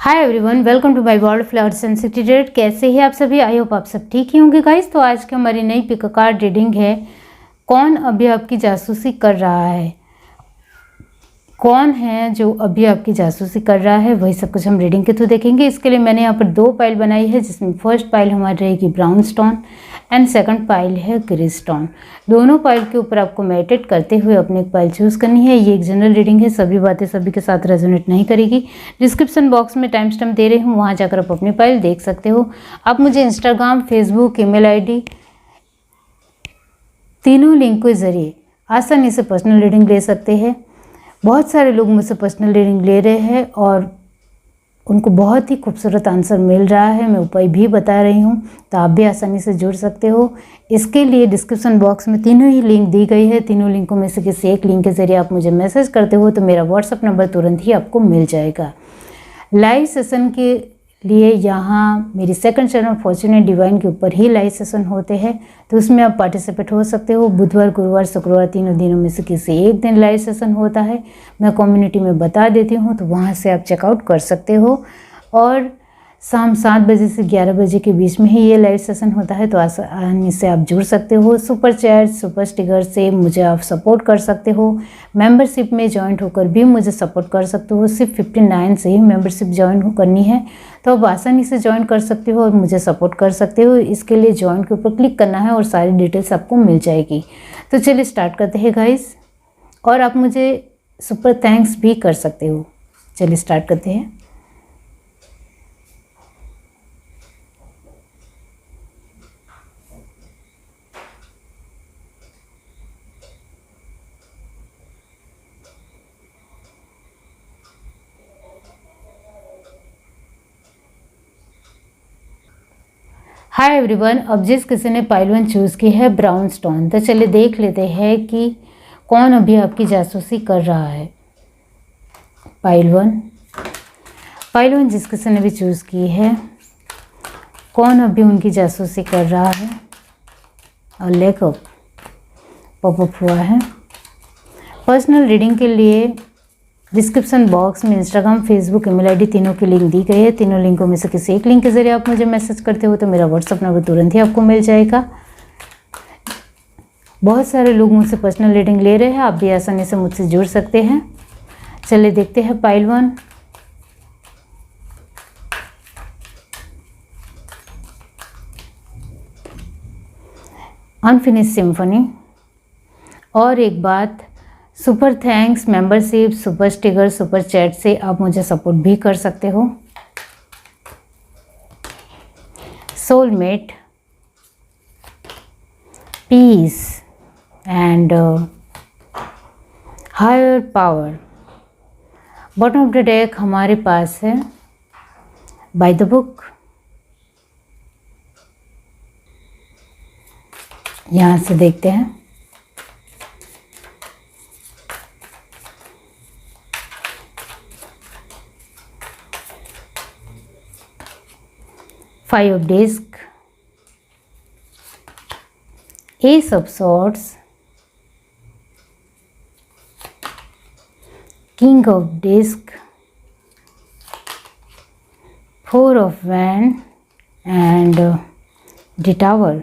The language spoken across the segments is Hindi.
Hi everyone, welcome to my world flowers and city. कैसे हैं आप सभी? आई होप आप सब ठीक ही होंगे गाइस। तो आज की हमारी नई पिक कार्ड रीडिंग है, कौन अभी आपकी जासूसी कर रहा है। कौन है जो अभी आपकी जासूसी कर रहा है, वही सब कुछ हम रीडिंग के थ्रू देखेंगे। इसके लिए मैंने यहाँ पर दो पाइल बनाई है, जिसमें फर्स्ट पाइल हमारी रहेगी brown stone and second pile है ग्रे स्टोन। दोनों पाइल के ऊपर आपको मेडिटेट करते हुए अपनी एक पाइल चूज़ करनी है। ये एक जनरल रीडिंग है, सभी बातें सभी के साथ रेजोनेट नहीं करेगी। डिस्क्रिप्शन बॉक्स में टाइम स्टैम्प दे रही हूँ, वहाँ जाकर आप अपनी पाइल देख सकते हो। आप मुझे इंस्टाग्राम, फेसबुक, ईमेल आईडी तीनों लिंक के ज़रिए आसानी से पर्सनल रीडिंग ले सकते हैं। बहुत सारे लोग मुझसे पर्सनल रीडिंग ले रहे हैं और उनको बहुत ही खूबसूरत आंसर मिल रहा है। मैं उपाय भी बता रही हूँ, तो आप भी आसानी से जुड़ सकते हो। इसके लिए डिस्क्रिप्शन बॉक्स में तीनों ही लिंक दी गई है। तीनों लिंकों में से किसी एक लिंक के ज़रिए आप मुझे मैसेज करते हो तो मेरा व्हाट्सअप नंबर तुरंत ही आपको मिल जाएगा। लाइव सेशन के लिए यहाँ मेरी सेकंड चैनल फॉर्चूनेट डिवाइन के ऊपर ही लाइव सेशन होते हैं, तो उसमें आप पार्टिसिपेट हो सकते हो। बुधवार, गुरुवार, शुक्रवार तीनों दिनों में से किसी एक दिन लाइव सेशन होता है, मैं कम्युनिटी में बता देती हूँ, तो वहाँ से आप चेकआउट कर सकते हो। और शाम 7 बजे से 11 बजे के बीच में ही ये लाइव सेशन होता है, तो आसानी से आप जुड़ सकते हो। सुपर चैट, सुपर स्टिकर से मुझे आप सपोर्ट कर सकते हो। मेंबरशिप में ज्वाइन होकर भी मुझे सपोर्ट कर सकते हो। सिर्फ 59 से ही मेंबरशिप ज्वाइन करनी है, तो आप आसानी से ज्वाइन कर सकते हो और मुझे सपोर्ट कर सकते हो। इसके लिए ज्वाइन के ऊपर क्लिक करना है और सारी डिटेल्स आपको मिल जाएगी। तो चलिए स्टार्ट करते हैं गाइस, और आप मुझे सुपर थैंक्स भी कर सकते हो। चलिए स्टार्ट करते हैं। हाय एवरीवन, अब जिस किसी ने पाइल 1 चूज़ की है ब्राउन स्टोन, तो चलिए देख लेते हैं कि कौन अभी आपकी जासूसी कर रहा है। पाइल 1 जिस किसी ने भी चूज़ की है, कौन अभी उनकी जासूसी कर रहा है। और लेकअप पॉपअप हुआ है। पर्सनल रीडिंग के लिए डिस्क्रिप्शन बॉक्स में इंस्टाग्राम, फेसबुक, ईमेल आईडी तीनों की लिंक दी गई है। तीनों लिंकों में से किसी एक लिंक के जरिए आप मुझे मैसेज करते हो तो मेरा व्हाट्सअप नंबर तुरंत ही आपको मिल जाएगा। बहुत सारे लोग मुझसे पर्सनल रीडिंग ले रहे हैं, आप भी आसानी से मुझसे जुड़ सकते हैं। चलिए देखते हैं पाइल 1। Unfinished symphony. और एक बात, super thanks, membership, super sticker, super chat से आप मुझे सपोर्ट भी कर सकते हो। Soulmate, peace and higher power. Bottom of the deck हमारे पास है बाय द बुक। यहाँ से देखते हैं। Five of Discs, Ace of Swords, King of Disc, Four of Wands and the Tower।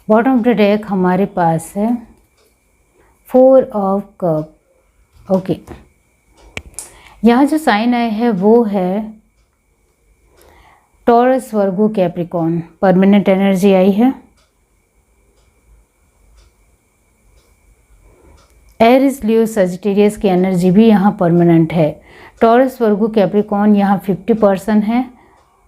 Bottom of the deck हमारे पास है 4 of Cup। ओके, यहाँ जो साइन आए हैं वो है टॉरस, वर्गो, कैप्रिकॉर्न। परमानेंट एनर्जी आई है। एरिस, लियो, सजिटेरियस की एनर्जी भी यहाँ परमानेंट है। टॉरस, वर्गो, कैप्रिकॉर्न यहाँ 50% है,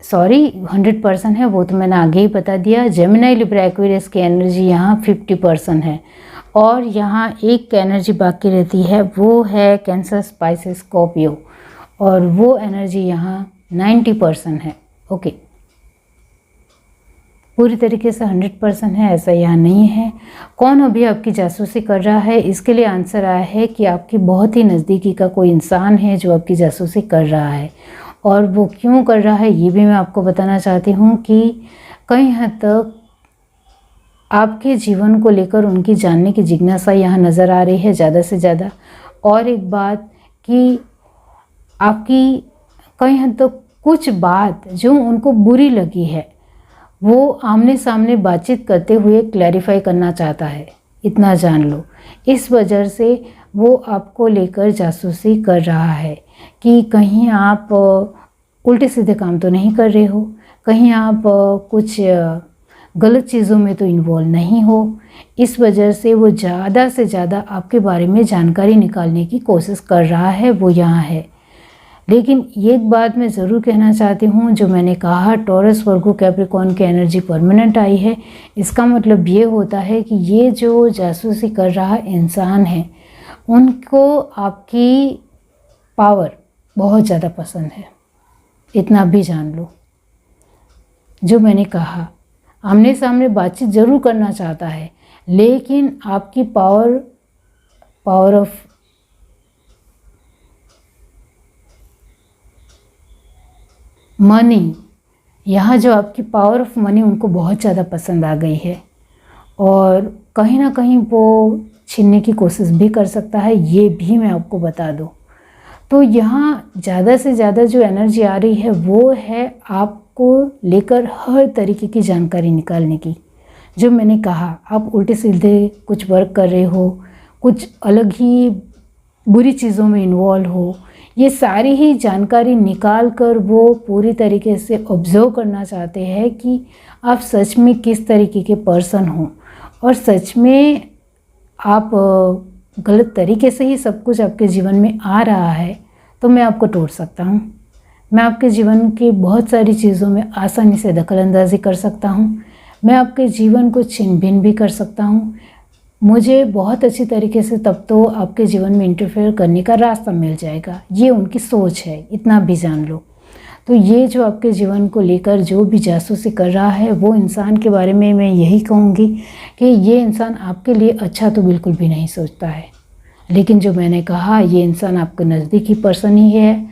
सॉरी 100% है, वो तो मैंने आगे ही बता दिया। जेमिनी, लिब्रा, एक्वेरियस की एनर्जी यहाँ 50% है। और यहाँ एक एनर्जी बाकी रहती है, वो है कैंसर, स्पाइसेस, स्कॉर्पियो, और वो एनर्जी यहाँ 90% है। ओके, पूरी तरीके से 100% है ऐसा यहाँ नहीं है। कौन अभी आपकी जासूसी कर रहा है, इसके लिए आंसर आया है कि आपकी बहुत ही नज़दीकी का कोई इंसान है जो आपकी जासूसी कर रहा है। और वो क्यों कर रहा है ये भी मैं आपको बताना चाहती हूँ कि कई हद तक आपके जीवन को लेकर उनकी जानने की जिज्ञासा यहाँ नज़र आ रही है ज़्यादा से ज़्यादा। और एक बात कि आपकी कई हद तक कुछ बात जो उनको बुरी लगी है वो आमने सामने बातचीत करते हुए क्लैरिफाई करना चाहता है, इतना जान लो। इस वजह से वो आपको लेकर जासूसी कर रहा है कि कहीं आप उल्टे सीधे काम तो नहीं कर रहे हो, कहीं आप कुछ गलत चीज़ों में तो इन्वॉल्व नहीं हो। इस वजह से वो ज़्यादा से ज़्यादा आपके बारे में जानकारी निकालने की कोशिश कर रहा है, वो यहाँ है। लेकिन एक बात मैं ज़रूर कहना चाहती हूँ, जो मैंने कहा टॉरस वर्गो कैप्रिकॉर्न की एनर्जी परमानेंट आई है, इसका मतलब ये होता है कि ये जो जासूसी कर रहा इंसान है उनको आपकी पावर बहुत ज़्यादा पसंद है, इतना भी जान लो। जो मैंने कहा आमने सामने बातचीत ज़रूर करना चाहता है, लेकिन आपकी पावर ऑफ मनी, यहाँ जो आपकी पावर ऑफ मनी उनको बहुत ज़्यादा पसंद आ गई है और कहीं ना कहीं वो छीनने की कोशिश भी कर सकता है, ये भी मैं आपको बता दूँ। तो यहाँ ज़्यादा से ज़्यादा जो एनर्जी आ रही है वो है आपको लेकर हर तरीके की जानकारी निकालने की। जो मैंने कहा आप उल्टे सीधे कुछ वर्क कर रहे हो, कुछ अलग ही बुरी चीज़ों में इन्वॉल्व हो, ये सारी ही जानकारी निकाल कर वो पूरी तरीके से ऑब्जर्व करना चाहते हैं कि आप सच में किस तरीके के पर्सन हो और सच में आप गलत तरीके से ही सब कुछ आपके जीवन में आ रहा है तो मैं आपको तोड़ सकता हूँ। मैं आपके जीवन की बहुत सारी चीज़ों में आसानी से दखलंदाजी कर सकता हूँ। मैं आपके जीवन को छिन भिन भी कर सकता हूँ। मुझे बहुत अच्छी तरीके से तब तो आपके जीवन में इंटरफेयर करने का रास्ता मिल जाएगा, ये उनकी सोच है, इतना भी जान लो। तो ये जो आपके जीवन को लेकर जो भी जासूसी कर रहा है वो इंसान के बारे में मैं यही कहूँगी कि ये इंसान आपके लिए अच्छा तो बिल्कुल भी नहीं सोचता है। लेकिन जो मैंने कहा ये इंसान आपके नज़दीकी पर्सन ही है,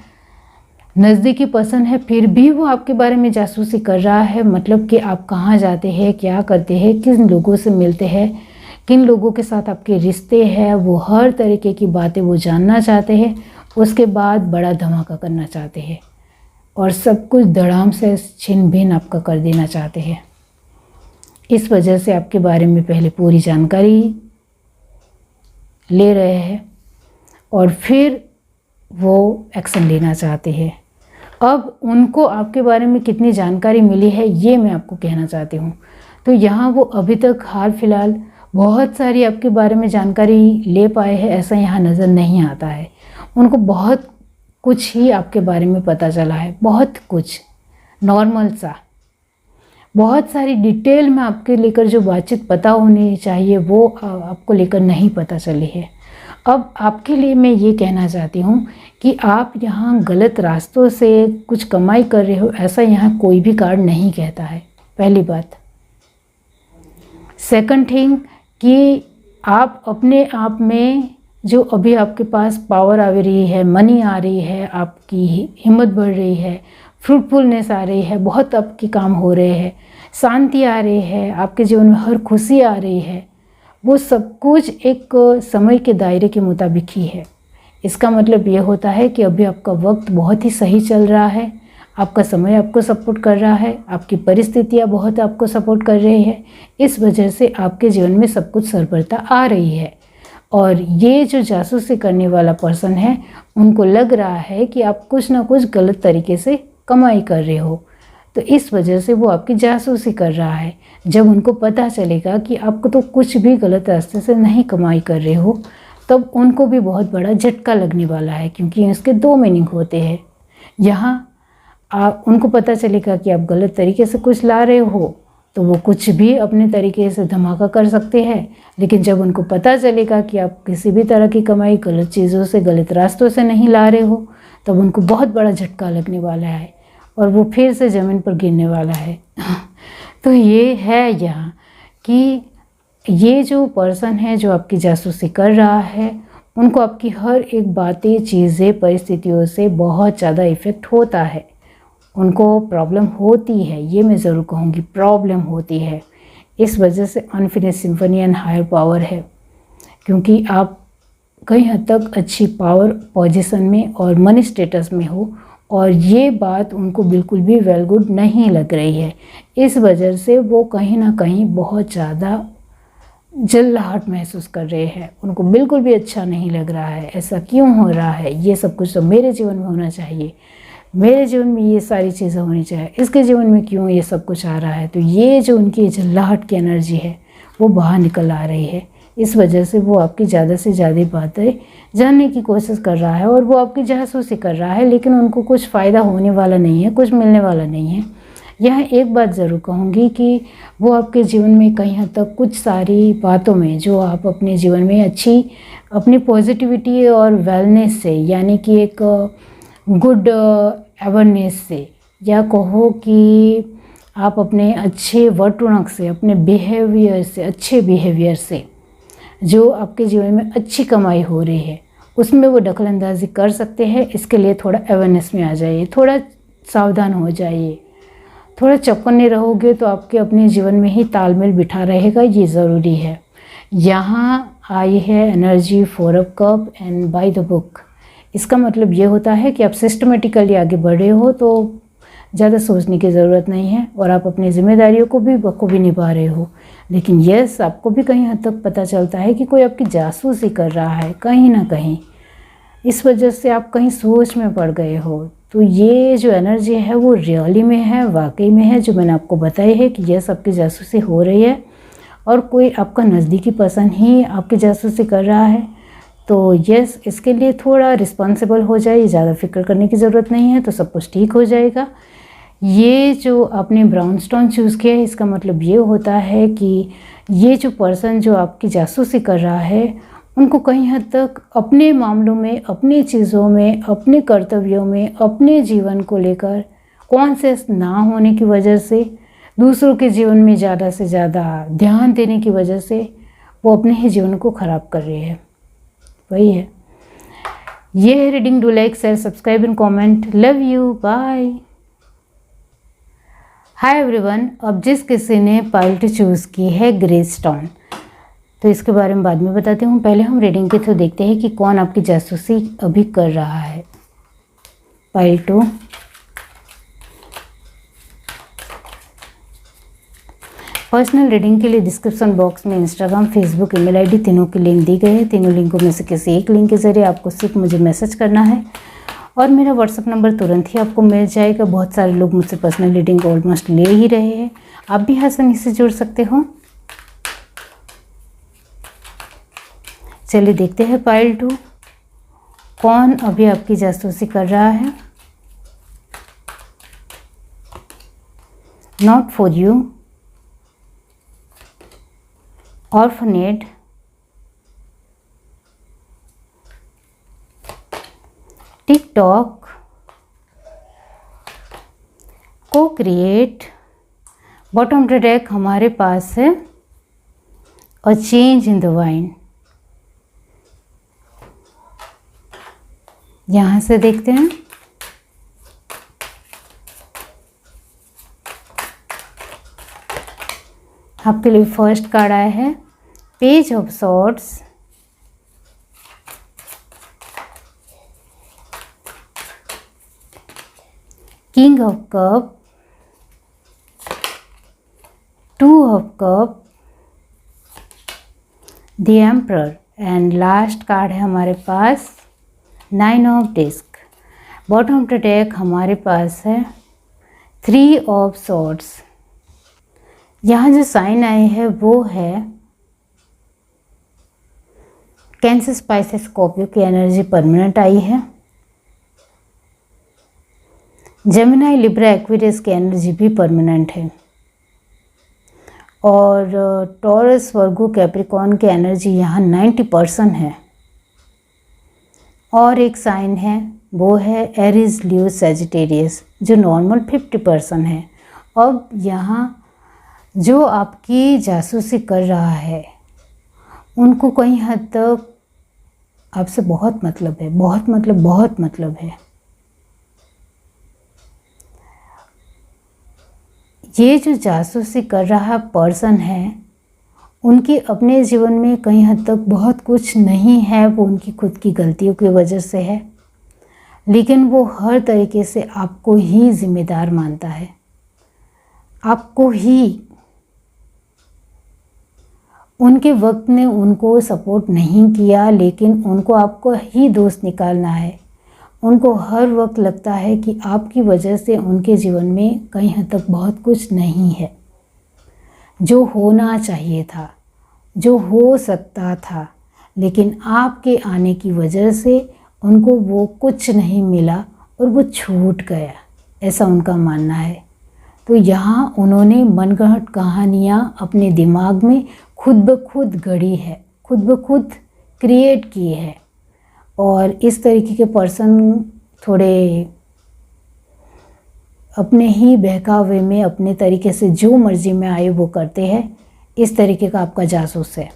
नज़दीकी पर्सन है, फिर भी वो आपके बारे में जासूसी कर रहा है। मतलब कि आप कहाँ जाते हैं, क्या करते हैं, किन लोगों से मिलते हैं, किन लोगों के साथ आपके रिश्ते हैं, वो हर तरीके की बातें वो जानना चाहते हैं। उसके बाद बड़ा धमाका करना चाहते हैं और सब कुछ धड़ाम से छिन भिन आपका कर देना चाहते हैं। इस वजह से आपके बारे में पहले पूरी जानकारी ले रहे हैं और फिर वो एक्शन लेना चाहते हैं। अब उनको आपके बारे में कितनी जानकारी मिली है ये मैं आपको कहना चाहती हूँ। तो यहाँ वो अभी तक हाल फिलहाल बहुत सारी आपके बारे में जानकारी ले पाए हैं, ऐसा यहाँ नज़र नहीं आता है। उनको बहुत कुछ ही आपके बारे में पता चला है, बहुत कुछ नॉर्मल सा, बहुत सारी डिटेल में आपके लेकर जो बातचीत पता होनी चाहिए वो आपको लेकर नहीं पता चली है। अब आपके लिए मैं ये कहना चाहती हूँ कि आप यहाँ गलत रास्तों से कुछ कमाई कर रहे हो, ऐसा यहाँ कोई भी कार्ड नहीं कहता है, पहली बात। सेकंड थिंग कि आप अपने आप में जो अभी आपके पास पावर आ रही है, मनी आ रही है, आपकी हिम्मत बढ़ रही है, फ्रूटफुलनेस आ रही है, बहुत आपके काम हो रहे हैं, शांति आ रही है, आपके जीवन में हर खुशी आ रही है, वो सब कुछ एक समय के दायरे के मुताबिक ही है। इसका मतलब ये होता है कि अभी आपका वक्त बहुत ही सही चल रहा है, आपका समय आपको सपोर्ट कर रहा है, आपकी परिस्थितियाँ बहुत आपको सपोर्ट कर रही है। इस वजह से आपके जीवन में सब कुछ सरलता आ रही है। और ये जो जासूसी करने वाला पर्सन है उनको लग रहा है कि आप कुछ ना कुछ गलत तरीके से कमाई कर रहे हो, तो इस वजह से वो आपकी जासूसी कर रहा है। जब उनको पता चलेगा कि आपको तो कुछ भी गलत रास्ते से नहीं कमाई कर रहे हो, तब उनको भी बहुत बड़ा झटका लगने वाला है, क्योंकि इसके दो मीनिंग होते हैं। यहाँ उनको पता चलेगा कि आप गलत तरीके से कुछ ला रहे हो तो वो कुछ भी अपने तरीके से धमाका कर सकते हैं, लेकिन जब उनको पता चलेगा कि आप किसी भी तरह की कमाई गलत चीज़ों से, गलत रास्तों से नहीं ला रहे हो, तब उनको बहुत बड़ा झटका लगने वाला है और वो फिर से ज़मीन पर गिरने वाला है। तो ये है यहाँ कि ये जो पर्सन है जो आपकी जासूसी कर रहा है, उनको आपकी हर एक बातें, चीज़ें, परिस्थितियों से बहुत ज़्यादा इफ़ेक्ट होता है। उनको प्रॉब्लम होती है, ये मैं ज़रूर कहूँगी, प्रॉब्लम होती है। इस वजह से unfinished symphony and higher power है, क्योंकि आप कई हद तक अच्छी पावर पोजीशन में और मनी स्टेटस में हो और ये बात उनको बिल्कुल भी वेल गुड नहीं लग रही है। इस वजह से वो कहीं ना कहीं बहुत ज़्यादा जल्लाहट महसूस कर रहे हैं। उनको बिल्कुल भी अच्छा नहीं लग रहा है, ऐसा क्यों हो रहा है, ये सब कुछ तो मेरे जीवन में होना चाहिए, मेरे जीवन में ये सारी चीज़ें होनी चाहिए, इसके जीवन में क्यों ये सब कुछ आ रहा है। तो ये जो उनकी जल्लाहट की एनर्जी है वो बाहर निकल आ रही है। इस वजह से वो आपकी ज़्यादा से ज़्यादा बातें जानने की कोशिश कर रहा है और वो आपकी जासूसी कर रहा है, लेकिन उनको कुछ फ़ायदा होने वाला नहीं है, कुछ मिलने वाला नहीं है। यह एक बात ज़रूर कहूँगी कि वो आपके जीवन में कहीं हद तक कुछ सारी बातों में जो आप अपने जीवन में अच्छी अपनी पॉजिटिविटी और वेलनेस से, यानी कि एक गुड अवेयरनेस से, या कहो कि आप अपने अच्छे वर्तणुक से, अपने बिहेवियर से, अच्छे बिहेवियर से जो आपके जीवन में अच्छी कमाई हो रही है उसमें वो दखलंदाजी कर सकते हैं। इसके लिए थोड़ा अवेयरनेस में आ जाइए, थोड़ा सावधान हो जाइए। थोड़ा चौकन्ने रहोगे तो आपके अपने जीवन में ही तालमेल बिठा रहेगा, ये ज़रूरी है। यहाँ आई है energy 4 of cup and by the book. इसका मतलब ये होता है कि आप सिस्टमेटिकली आगे बढ़ रहे हो तो ज़्यादा सोचने की ज़रूरत नहीं है और आप अपनी जिम्मेदारियों को भी बखूबी निभा रहे हो। लेकिन यस, आपको भी कहीं हद तक पता चलता है कि कोई आपकी जासूसी कर रहा है कहीं ना कहीं। इस वजह से आप कहीं सोच में पड़ गए हो। तो ये जो एनर्जी है वो रियली में है, वाकई में है, जो मैंने आपको बताई है कि यस, आपकी जासूसी हो रही है और कोई आपका नज़दीकी पर्सन ही आपकी जासूसी कर रहा है। तो यस, इसके लिए थोड़ा रिस्पॉन्सिबल हो जाइए, ज़्यादा फिक्र करने की ज़रूरत नहीं है, तो सब कुछ ठीक हो जाएगा। ये जो आपने ब्राउन स्टोन चूज़ किया है, इसका मतलब ये होता है कि ये जो पर्सन जो आपकी जासूसी कर रहा है उनको कहीं हद तक अपने मामलों में, अपनी चीज़ों में, अपने कर्तव्यों में, अपने जीवन को लेकर कॉन्शियस ना होने की वजह से, दूसरों के जीवन में ज़्यादा से ज़्यादा ध्यान देने की वजह से वो अपने ही जीवन को ख़राब कर रही है। वही है। ये है reading. Do like, share, subscribe and comment. Love you, bye. Hi everyone. अब जिस किसी ने पाइल चूज़ की है ग्रे स्टोन, तो इसके बारे में बाद में बताती हूँ। पहले हम रीडिंग के थ्रू देखते हैं कि कौन आपकी जासूसी अभी कर रहा है। पाइल 2, पर्सनल रीडिंग के लिए डिस्क्रिप्शन बॉक्स में इंस्टाग्राम, फेसबुक, ईमेल आईडी तीनों की लिंक दी गई है। तीनों लिंकों में से किसी एक लिंक के ज़रिए आपको सिर्फ मुझे मैसेज करना है और मेरा व्हाट्सअप नंबर तुरंत ही आपको मिल जाएगा। बहुत सारे लोग मुझसे पर्सनल रीडिंग ऑलमोस्ट ले ही रहे हैं, आप भी आसानी से जुड़ सकते हो। चलिए देखते हैं पाइल 2, कौन अभी आपकी जासूसी कर रहा है। नॉट फॉर यू, ऑर्फनेट, टिकटॉक, को create. Bottom of the deck हमारे पास है a change in the wine. यहाँ से देखते हैं। आपके लिए फर्स्ट कार्ड आया है page of swords, king of cup, 2 of cup, the emperor and last card है हमारे पास 9 of disc. Bottom of the deck हमारे पास है 3 ऑफ सॉर्ड्स। यहाँ जो साइन आए हैं वो है कैंसर, स्पाइसेस, स्कॉर्पियो की एनर्जी परमानेंट आई है। जेमिनी, लिब्रा, एक्वेरियस की एनर्जी भी परमानेंट है और टॉरस, वर्गो, कैप्रिकॉर्न की एनर्जी यहाँ 90% है। और एक साइन है वो है एरीज, लियो, सैजिटेरियस, जो नॉर्मल 50% है। अब यहाँ जो आपकी जासूसी कर रहा है उनको कहीं हद तक आपसे बहुत मतलब है, बहुत मतलब है। ये जो जासूसी कर रहा पर्सन है उनकी अपने जीवन में कहीं हद तक बहुत कुछ नहीं है, वो उनकी खुद की गलतियों की वजह से है। लेकिन वो हर तरीके से आपको ही जिम्मेदार मानता है, आपको ही। उनके वक्त ने उनको सपोर्ट नहीं किया, लेकिन उनको आपको ही दोष निकालना है। उनको हर वक्त लगता है कि आपकी वजह से उनके जीवन में कहीं हद तक बहुत कुछ नहीं है, जो होना चाहिए था, जो हो सकता था, लेकिन आपके आने की वजह से उनको वो कुछ नहीं मिला और वो छूट गया, ऐसा उनका मानना है। तो यहाँ उन्होंने मनगढ़ंत कहानियाँ अपने दिमाग में खुद ब खुद गढ़ी है, खुद ब खुद क्रिएट की है। और इस तरीके के पर्सन थोड़े अपने ही बहकावे में, अपने तरीके से जो मर्जी में आए वो करते हैं। इस तरीके का आपका जासूस है।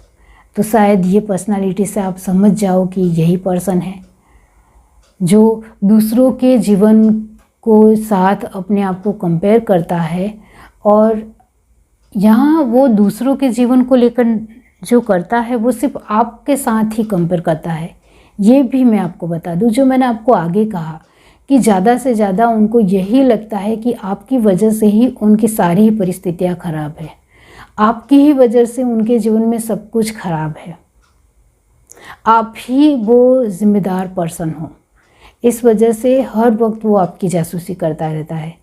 तो शायद ये पर्सनालिटी से आप समझ जाओ कि यही पर्सन है जो दूसरों के जीवन को साथ अपने आप को कंपेयर करता है, और यहाँ वो दूसरों के जीवन को लेकर जो करता है वो सिर्फ आपके साथ ही कंपेयर करता है। ये भी मैं आपको बता दूं, जो मैंने आपको आगे कहा कि ज़्यादा से ज़्यादा उनको यही लगता है कि आपकी वजह से ही उनकी सारी ही परिस्थितियाँ खराब है, आपकी ही वजह से उनके जीवन में सब कुछ खराब है, आप ही वो जिम्मेदार पर्सन हो। इस वजह से हर वक्त वो आपकी जासूसी करता रहता है।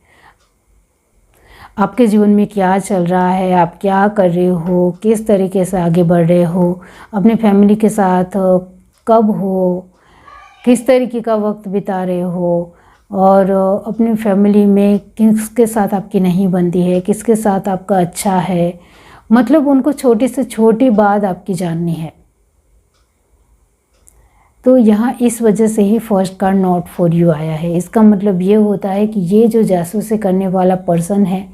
आपके जीवन में क्या चल रहा है, आप क्या कर रहे हो, किस तरीके से आगे बढ़ रहे हो, अपने फैमिली के साथ कब हो, किस तरीके का वक्त बिता रहे हो, और अपनी फैमिली में किसके साथ आपकी नहीं बनती है, किसके साथ आपका अच्छा है। मतलब उनको छोटी से छोटी बात आपकी जाननी है। तो यहाँ इस वजह से ही first card not for you आया है। इसका मतलब ये होता है कि ये जो जासूसी करने वाला पर्सन है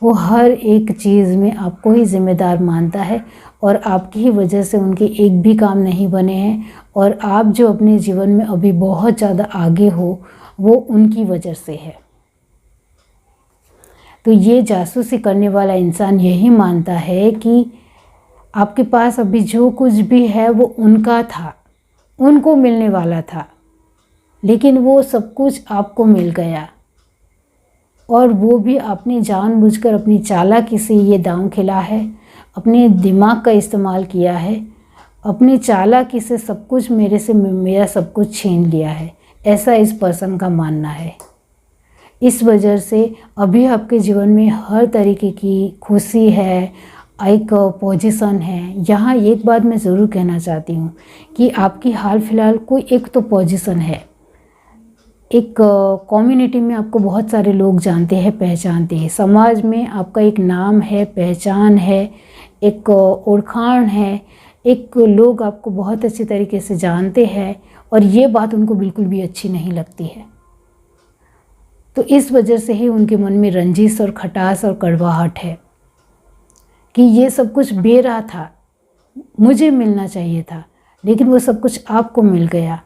वो हर एक चीज़ में आपको ही जिम्मेदार मानता है, और आपकी ही वजह से उनके एक भी काम नहीं बने हैं, और आप जो अपने जीवन में अभी बहुत ज़्यादा आगे हो वो उनकी वजह से है। तो ये जासूसी करने वाला इंसान यही मानता है कि आपके पास अभी जो कुछ भी है वो उनका था, उनको मिलने वाला था, लेकिन वो सब कुछ आपको मिल गया, और वो भी आपने जानबूझकर अपनी चालाकी से ये दांव खेला है, अपने दिमाग का इस्तेमाल किया है, अपनी चालाकी से सब कुछ मेरा सब कुछ छीन लिया है, ऐसा इस पर्सन का मानना है। इस वजह से अभी आपके जीवन में हर तरीके की खुशी है, एक पोजीशन है। यहाँ एक बात मैं ज़रूर कहना चाहती हूँ कि आपकी हाल फिलहाल कोई एक तो पोजीशन है, एक कम्युनिटी में आपको बहुत सारे लोग जानते हैं, पहचानते हैं, समाज में आपका एक नाम है, पहचान है, एक ओळखाण है, एक लोग आपको बहुत अच्छे तरीके से जानते हैं, और ये बात उनको बिल्कुल भी अच्छी नहीं लगती है। तो इस वजह से ही उनके मन में रंजिश और खटास और कड़वाहट है कि ये सब कुछ बेरा था, मुझे मिलना चाहिए था, लेकिन वो सब कुछ आपको मिल गया।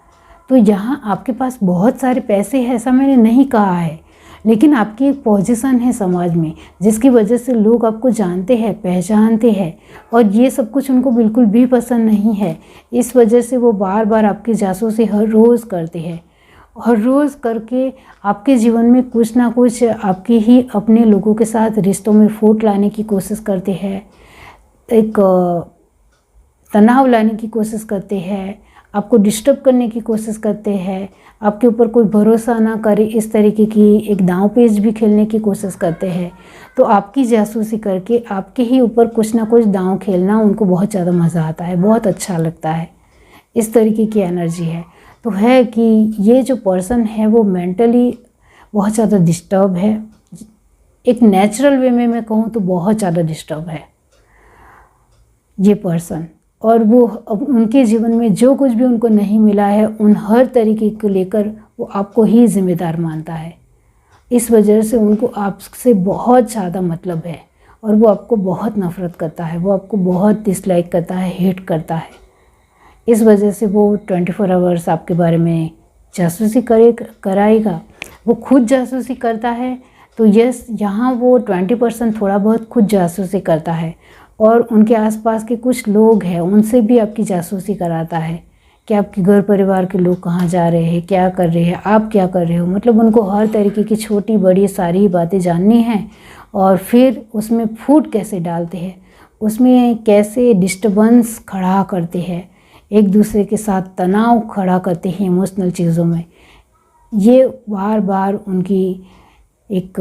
तो यहाँ आपके पास बहुत सारे पैसे हैं, ऐसा मैंने नहीं कहा है, लेकिन आपकी एक पोजीशन है समाज में जिसकी वजह से लोग आपको जानते हैं, पहचानते हैं, और ये सब कुछ उनको बिल्कुल भी पसंद नहीं है। इस वजह से वो बार बार आपकी जासूसी हर रोज़ करते हैं, हर रोज़ करके आपके जीवन में कुछ ना कुछ आपके ही अपने लोगों के साथ रिश्तों में फूट लाने की कोशिश करते हैं, एक तनाव लाने की कोशिश करते हैं, आपको डिस्टर्ब करने की कोशिश करते हैं, आपके ऊपर कोई भरोसा ना करे, इस तरीके की एक दांव पेच भी खेलने की कोशिश करते हैं। तो आपकी जासूसी करके आपके ही ऊपर कुछ ना कुछ दांव खेलना उनको बहुत ज़्यादा मज़ा आता है, बहुत अच्छा लगता है। इस तरीके की एनर्जी है। तो है कि ये जो पर्सन है वो मेंटली बहुत ज़्यादा डिस्टर्ब है, एक नेचुरल वे में मैं कहूँ तो बहुत ज़्यादा डिस्टर्ब है ये पर्सन। और वो अब उनके जीवन में जो कुछ भी उनको नहीं मिला है उन हर तरीके को लेकर वो आपको ही जिम्मेदार मानता है। इस वजह से उनको आपसे बहुत ज़्यादा मतलब है, और वो आपको बहुत नफ़रत करता है, वो आपको बहुत डिसलाइक करता है, हेट करता है। इस वजह से वो 24 आवर्स आपके बारे में जासूसी कराएगा। वो खुद जासूसी करता है, तो यस, यहाँ वो 20% थोड़ा बहुत खुद जासूसी करता है, और उनके आसपास के कुछ लोग हैं उनसे भी आपकी जासूसी कराता है कि आपके घर परिवार के लोग कहाँ जा रहे हैं, क्या कर रहे हैं, आप क्या कर रहे हो। मतलब उनको हर तरीके की छोटी बड़ी सारी बातें जाननी है। और फिर उसमें फूट कैसे डालते हैं, उसमें कैसे डिस्टर्बेंस खड़ा करते हैं, एक दूसरे के साथ तनाव खड़ा करते हैं इमोशनल चीज़ों में, ये बार बार उनकी एक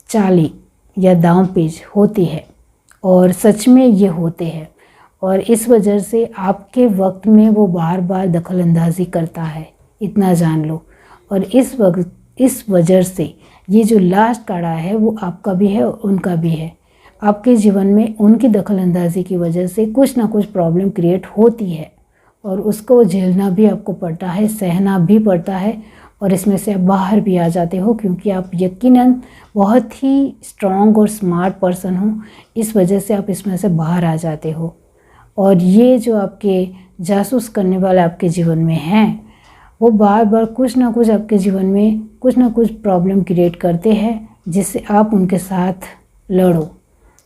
चाली या दांवपेच होती है। और सच में ये होते हैं। और इस वजह से आपके वक्त में वो बार बार दखल अंदाजी करता है, इतना जान लो। और इस वजह से ये जो लास्ट काढ़ा है वो आपका भी है और उनका भी है। आपके जीवन में उनकी दखल अंदाजी की वजह से कुछ ना कुछ प्रॉब्लम क्रिएट होती है और उसको झेलना भी आपको पड़ता है, सहना भी पड़ता है। और इसमें से आप बाहर भी आ जाते हो क्योंकि आप यकीनन बहुत ही स्ट्रॉन्ग और स्मार्ट पर्सन हो। इस वजह से आप इसमें से बाहर आ जाते हो। और ये जो आपके जासूस करने वाले आपके जीवन में हैं, वो बार बार कुछ ना कुछ आपके जीवन में कुछ ना कुछ प्रॉब्लम क्रिएट करते हैं, जिससे आप उनके साथ लड़ो,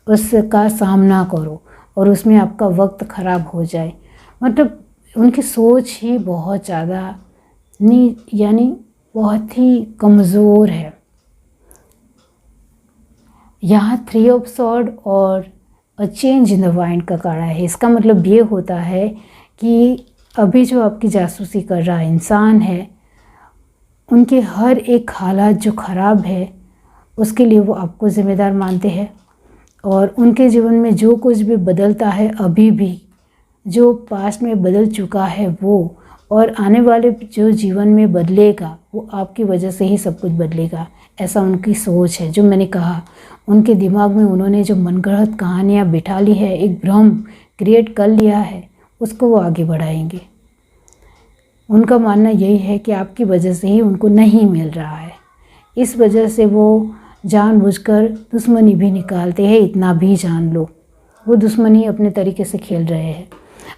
उसका सामना करो और उसमें आपका वक्त ख़राब हो जाए। मतलब उनकी सोच ही बहुत ज़्यादा यानी बहुत ही कमज़ोर है। यहाँ 3 ऑफ सॉर्ड और a change in the wind का काढ़ा है। इसका मतलब ये होता है कि अभी जो आपकी जासूसी कर रहा इंसान है, उनके हर एक हालात जो ख़राब है उसके लिए वो आपको ज़िम्मेदार मानते हैं। और उनके जीवन में जो कुछ भी बदलता है अभी भी, जो पास्ट में बदल चुका है वो, और आने वाले जो जीवन में बदलेगा वो आपकी वजह से ही सब कुछ बदलेगा, ऐसा उनकी सोच है। जो मैंने कहा, उनके दिमाग में उन्होंने जो मनगढ़ंत कहानियाँ बिठा ली है, एक भ्रम क्रिएट कर लिया है, उसको वो आगे बढ़ाएंगे। उनका मानना यही है कि आपकी वजह से ही उनको नहीं मिल रहा है। इस वजह से वो जानबूझकर दुश्मनी भी निकालते हैं, इतना भी जान लो। वो दुश्मनी अपने तरीके से खेल रहे हैं।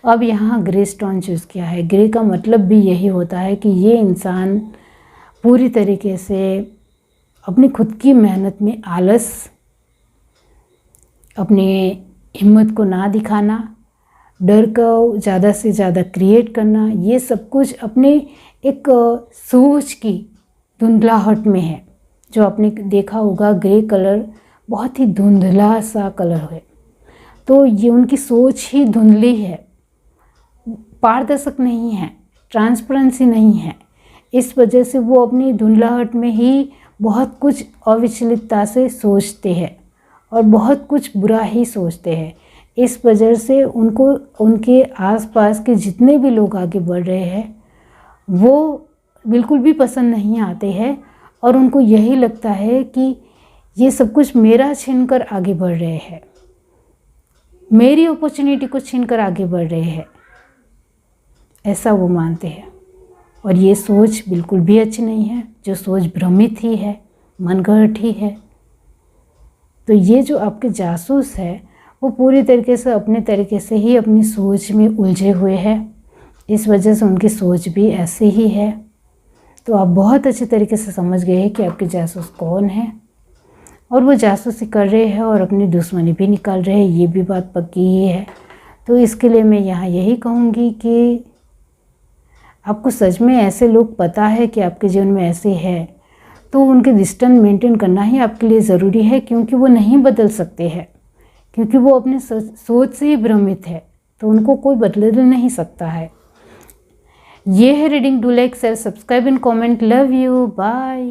अब यहाँ ग्रे स्टोन चूज़ किया है। ग्रे का मतलब भी यही होता है कि ये इंसान पूरी तरीके से अपनी खुद की मेहनत में आलस, अपने हिम्मत को ना दिखाना, डर को ज़्यादा से ज़्यादा क्रिएट करना, ये सब कुछ अपने एक सोच की धुंधलाहट में है। जो आपने देखा होगा, ग्रे कलर बहुत ही धुंधला सा कलर है, तो ये उनकी सोच ही धुंधली है, पारदर्शक नहीं है, ट्रांसपेरेंसी नहीं है। इस वजह से वो अपनी धुंधलाहट में ही बहुत कुछ अविचलितता से सोचते हैं और बहुत कुछ बुरा ही सोचते हैं। इस वजह से उनको उनके आसपास के जितने भी लोग आगे बढ़ रहे हैं वो बिल्कुल भी पसंद नहीं आते हैं। और उनको यही लगता है कि ये सब कुछ मेरा छीनकर आगे बढ़ रहे हैं, मेरी अपॉर्चुनिटी को छीनकर आगे बढ़ रहे हैं, ऐसा वो मानते हैं। और ये सोच बिल्कुल भी अच्छी नहीं है। जो सोच भ्रमित ही है, मनगढ़ंत ही है। तो ये जो आपके जासूस है वो पूरी तरीके से अपने तरीके से ही अपनी सोच में उलझे हुए हैं। इस वजह से उनकी सोच भी ऐसे ही है। तो आप बहुत अच्छे तरीके से समझ गए हैं कि आपके जासूस कौन है और वो जासूसी कर रहे हैं और अपनी दुश्मनी भी निकाल रहे हैं, ये भी बात पक्की ही है। तो इसके लिए मैं यहाँ यही कहूँगी कि आपको सच में ऐसे लोग पता है कि आपके जीवन में ऐसे है, तो उनके डिस्टेंस मेंटेन करना ही आपके लिए ज़रूरी है, क्योंकि वो नहीं बदल सकते हैं, क्योंकि वो अपने सोच से ही भ्रमित है, तो उनको कोई बदल नहीं सकता है। ये है reading. Do like, share, subscribe and comment. Love you, bye.